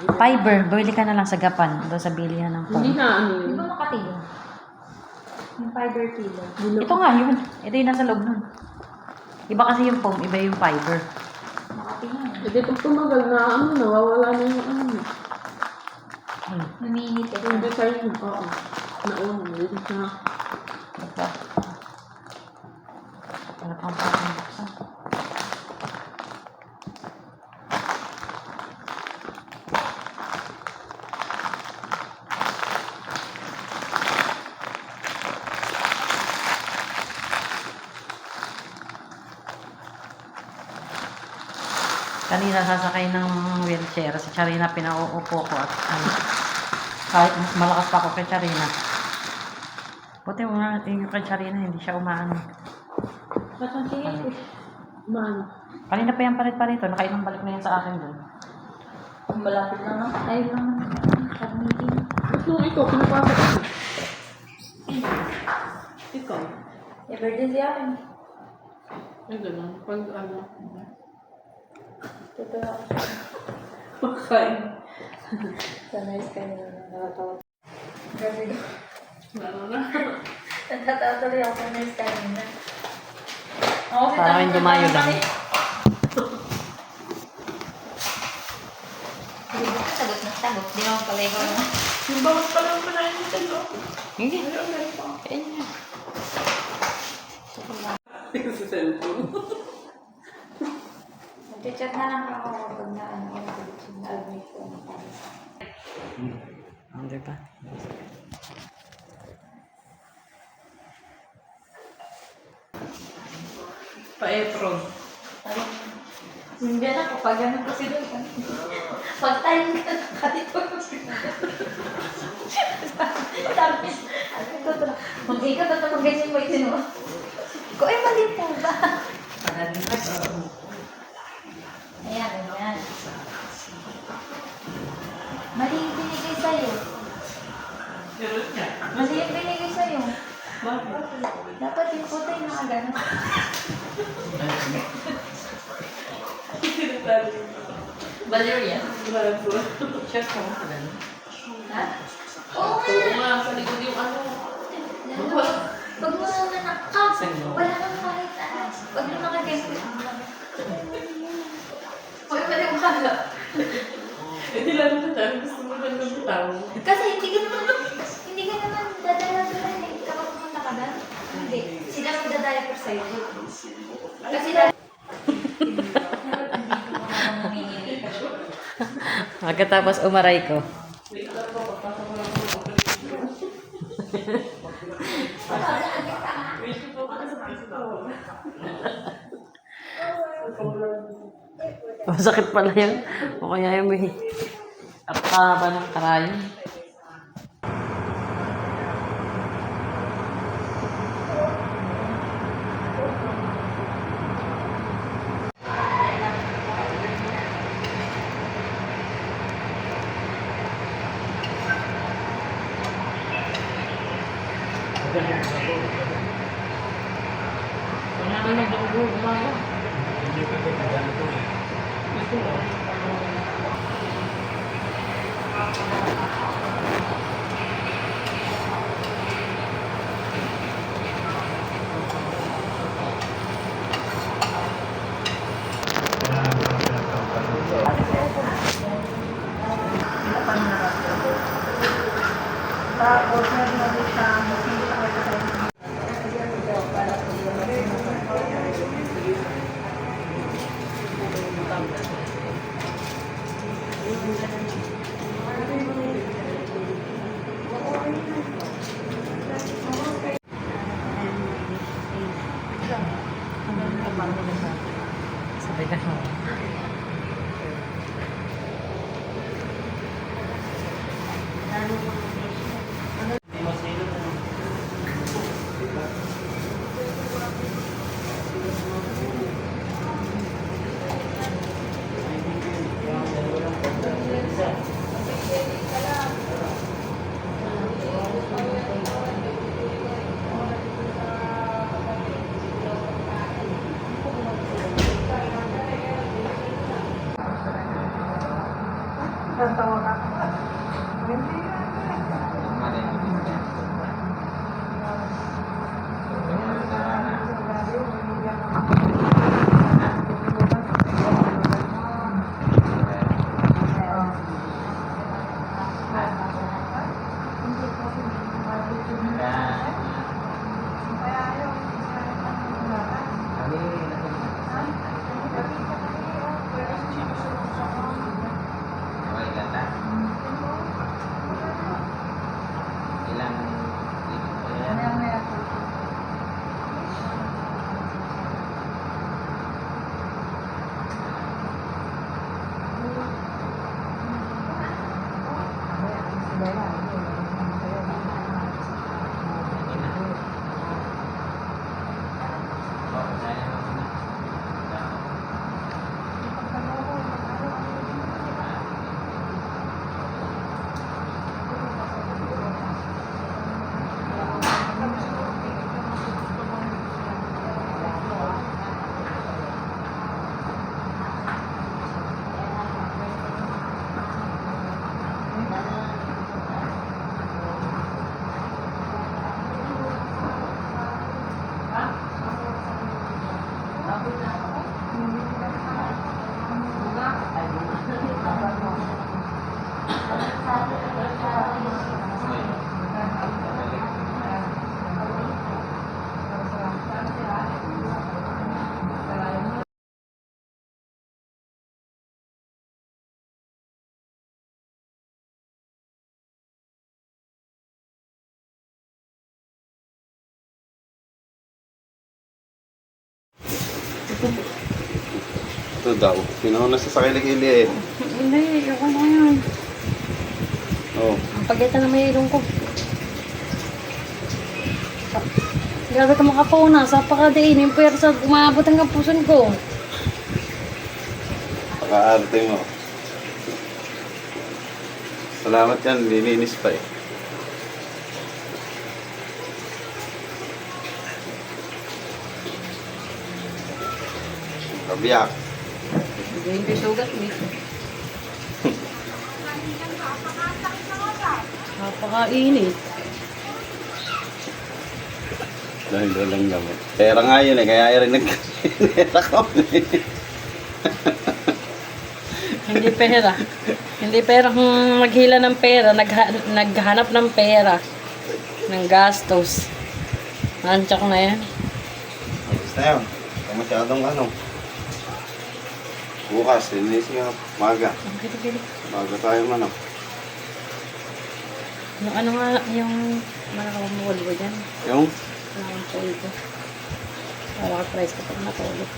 Fiber, bili ka na lang sa Gapan. Doon sa bilihan ng Hindi foam. na ano Di yun. ba Makati yun? Yung fiber kilo. Ito nga yun. Ito yung nasa loob nun. Iba kasi yung foam, iba yung fiber. Makati nga. Hindi pag tumagal na ano, nawawala na yung ano. Naminit eh. Yung design mo, oo. Nauna, hindi na. Ito. Wala pang parang buksan. Kanina sasakay ng wheelchair. Si Charina pinauupo ko at ano, kahit mas malakas pa ako kay Charina. Buti mo nga yung kay Charina, hindi siya umaano. Ba't ang tingin? Maano. Kanina pa yan palit-palito. Nakailang balik na yan sa akin doon. Malapit lang naman. Ayaw lang naman. Pag-meeting. Ba't nung ikaw, pinapasok ako? Ikaw. Emergency akin. Ay, gano'n. Pag ano. Totoo ako. Pagkain. Sa nurse kanina nakatawa. Grabe ko. Lalo na. Natatawa tuloy ako sa nurse kanina. Ako kasi Parang yung dumayo lang. Hindi ba ka sagot na sagot? Di naman pala ikaw naman. Yung bawas pa lang pala yung talo. Hindi. Ayun, meron pa. Ayun. Sa cellphone. Mag-chat na lang ako kapag na ano, na-admit ko. Hindi pa. Pa-Efron. Hindi na kapag ano kasi doon. Pag time ka nakatito ko sabi ko to. Kung ikaw tatapag ganyan mo itino. Ko ay mali po ba? Ayan, ayan. Mali yung binigay sa'yo. Mali yung binigay sa'yo. Dapat yung puto yung nakagano. Valeria. Chef ko mo pala. Ha? Oo nga. Oo nga, sa likod yung ano. Pag mo naman wala nang kahit ano. Pag mo nakaganto. Huwag pa rin makala. Hindi lang na dyan. Gusto mo lang ng tao. Kasi hindi ka naman dadala-dala eh. Kapag pumunta ka ba? Hindi. Sila magdadala sa'yo. Kasi Pagkatapos umaray ko. Wait lang po, pagpasok ko lang po. Wait po, pagpasok ko. Masakit pala yun. O kaya yung may haba ng karayon. tapos meron ulit siya Sabay ka. Ito daw. Pinuna sa sakili-ili eh. Hindi, ako na yan. Oh. Ang pagitan na may ilong ko. Grabe ka makapuna sa pakadiin. Yung pwersa, umabot ang kapusan ko. Paka-arte mo. Salamat yan. Lininis pa eh. Kabiyak. Hindi yung sugat mo. Napakainit. Dahil walang gamit. Pera nga yun eh. Kaya rin nagpera kami. Hindi pera. Hindi pera kung maghila ng pera. Naghanap ng pera. Ng gastos. Nansya ko na yan. Ayos na yun. Kung masyadong ano. Bukas, linis nga. Maga. Ang gili-gili. Maga tayo man. Ano nga yung malakawang mawalo dyan? Yung? Malakawang polvo. Para ka-price kapag natulog.